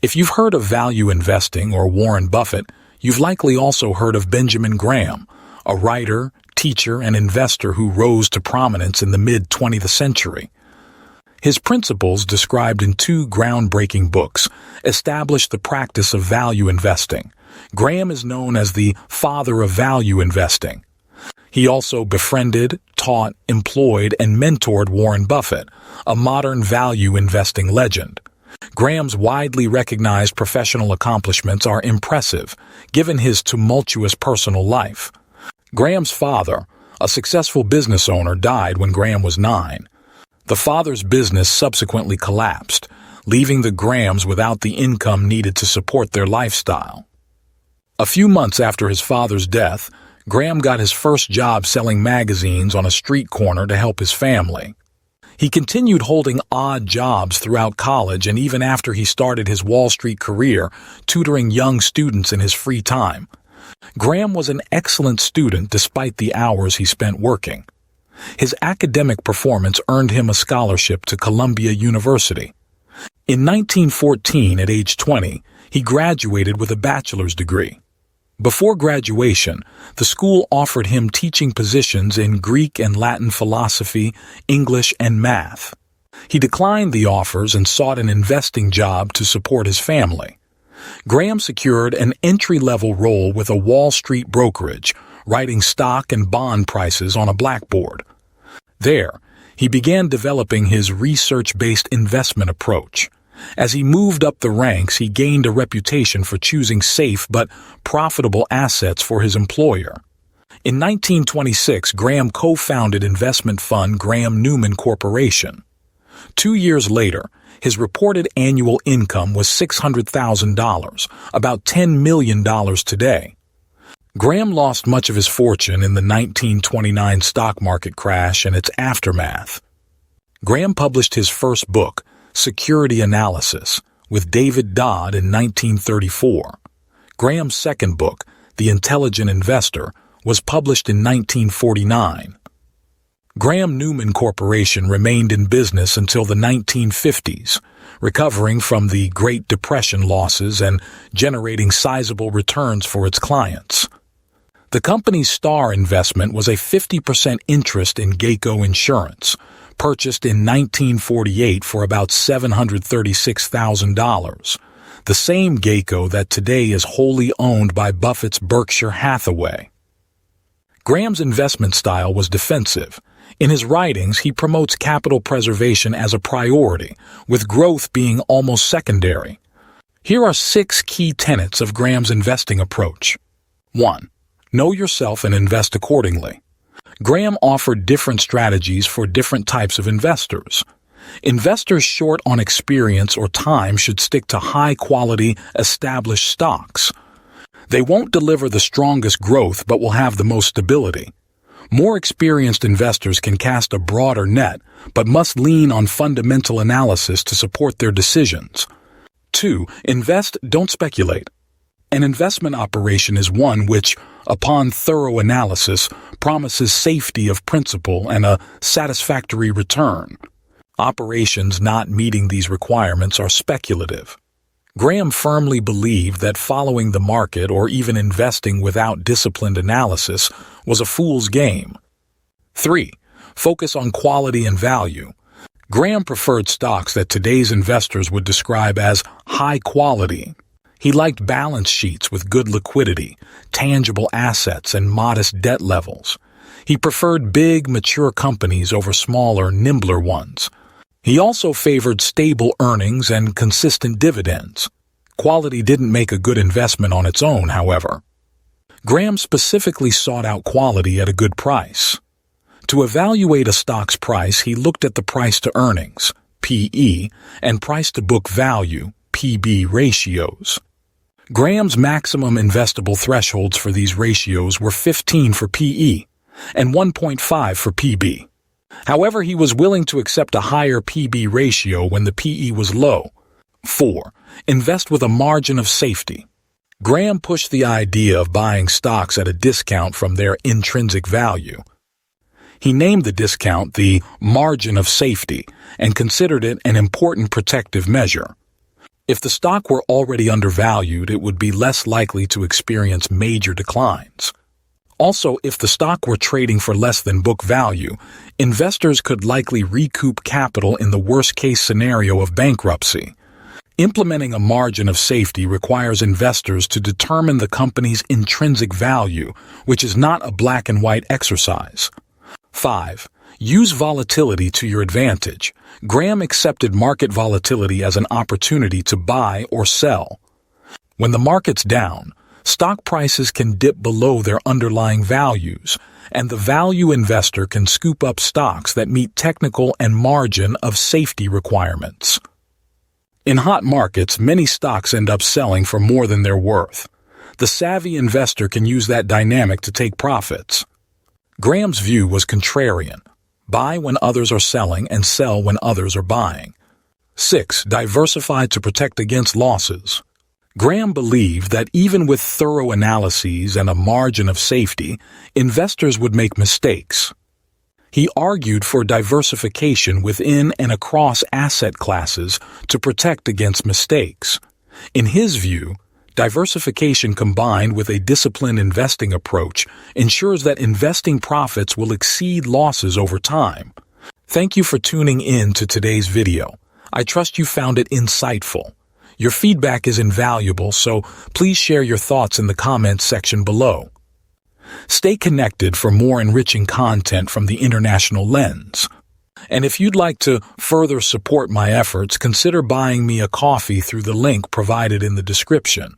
If you've heard of value investing or Warren Buffett, you've likely also heard of Benjamin Graham, a writer, teacher, and investor who rose to prominence in the mid-20th century. His principles, described in two groundbreaking books, established the practice of value investing. Graham is known as the father of value investing. He also befriended, taught, employed, and mentored Warren Buffett, a modern value investing legend. Graham's widely recognized professional accomplishments are impressive, given his tumultuous personal life. Graham's father, a successful business owner, died when Graham was 9. The father's business subsequently collapsed, leaving the Grahams without the income needed to support their lifestyle. A few months after his father's death, Graham got his first job selling magazines on a street corner to help his family. He continued holding odd jobs throughout college and even after he started his Wall Street career, tutoring young students in his free time. Graham was an excellent student despite the hours he spent working. His academic performance earned him a scholarship to Columbia University. In 1914, at age 20, he graduated with a bachelor's degree. Before graduation, the school offered him teaching positions in Greek and Latin philosophy, English, and math. He declined the offers and sought an investing job to support his family. Graham secured an entry-level role with a Wall Street brokerage, writing stock and bond prices on a blackboard. There, he began developing his research-based investment approach. As he moved up the ranks, he gained a reputation for choosing safe but profitable assets for his employer. In 1926, Graham co-founded investment fund Graham-Newman Corporation. 2 years later, his reported annual income was $600,000, about $10 million today. Graham lost much of his fortune in the 1929 stock market crash and its aftermath. Graham published his first book, Security Analysis, with David Dodd in 1934. Graham's second book, The Intelligent Investor, was published in 1949. Graham-Newman Corporation remained in business until the 1950s, recovering from the Great Depression losses and generating sizable returns for its clients. The company's star investment was a 50% interest in Geico Insurance, purchased in 1948 for about $736,000, the same Geico that today is wholly owned by Buffett's Berkshire Hathaway. Graham's investment style was defensive. In his writings, he promotes capital preservation as a priority, with growth being almost secondary. Here are 6 key tenets of Graham's investing approach. 1. Know yourself and invest accordingly. Graham offered different strategies for different types of investors. Investors short on experience or time should stick to high-quality, established stocks. They won't deliver the strongest growth but will have the most stability. More experienced investors can cast a broader net but must lean on fundamental analysis to support their decisions. 2. Invest, don't speculate. An investment operation is one which, upon thorough analysis, promises safety of principal and a satisfactory return. Operations not meeting these requirements are speculative. Graham firmly believed that following the market or even investing without disciplined analysis was a fool's game. 3. Focus on quality and value. Graham preferred stocks that today's investors would describe as high quality. He liked balance sheets with good liquidity, tangible assets, and modest debt levels. He preferred big, mature companies over smaller, nimbler ones. He also favored stable earnings and consistent dividends. Quality didn't make a good investment on its own, however. Graham specifically sought out quality at a good price. To evaluate a stock's price, he looked at the price-to-earnings, PE, and price-to-book value, PB ratios. Graham's maximum investable thresholds for these ratios were 15 for PE and 1.5 for PB. However, he was willing to accept a higher PB ratio when the PE was low. 4. Invest with a margin of safety. Graham pushed the idea of buying stocks at a discount from their intrinsic value. He named the discount the margin of safety and considered it an important protective measure. If the stock were already undervalued, it would be less likely to experience major declines. Also, if the stock were trading for less than book value, investors could likely recoup capital in the worst-case scenario of bankruptcy. Implementing a margin of safety requires investors to determine the company's intrinsic value, which is not a black-and-white exercise. 5. Use volatility to your advantage. Graham accepted market volatility as an opportunity to buy or sell. When the market's down, stock prices can dip below their underlying values, and the value investor can scoop up stocks that meet technical and margin of safety requirements. In hot markets, many stocks end up selling for more than they're worth. The savvy investor can use that dynamic to take profits. Graham's view was contrarian. Buy when others are selling and sell when others are buying. 6. Diversify to protect against losses. Graham believed that even with thorough analyses and a margin of safety, investors would make mistakes. He argued for diversification within and across asset classes to protect against mistakes. In his view, diversification combined with a disciplined investing approach ensures that investing profits will exceed losses over time. Thank you for tuning in to today's video. I trust you found it insightful. Your feedback is invaluable, so please share your thoughts in the comments section below. Stay connected for more enriching content from the International Lens. And if you'd like to further support my efforts, consider buying me a coffee through the link provided in the description.